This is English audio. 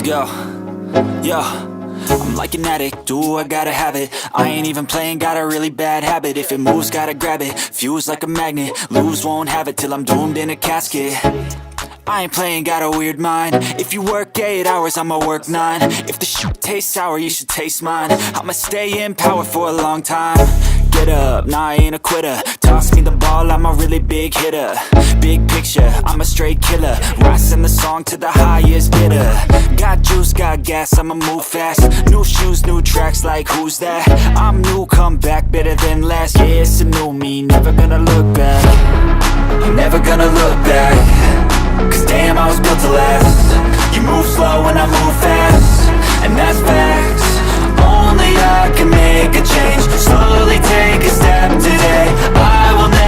Let's go. Yo, I'm like an addict, do I gotta have it. I ain't even playing, got a really bad habit. If it moves, gotta grab it, fuse like a magnet. Lose, won't have it till I'm doomed in a casket. I ain't playing, got a weird mind. If you work 8 hours, I'ma work 9. If the shit tastes sour, you should taste mine. I'ma stay in power for a long time. Get up, nah, I ain't a quitter. Toss me the ball, I'm a really big hitter. Big picture, I'm a straight killer. Rising the song to the highest bidder. Got juice, got gas, I'ma move fast. New shoes, new tracks, like who's that? I'm new, come back, better than last. Yeah, it's a new me, never gonna look back. I'm never gonna look back. Cause damn, I was built to last. You move slow and I move fast, and that's facts. Only I can make a change. Slowly take a step today. I will never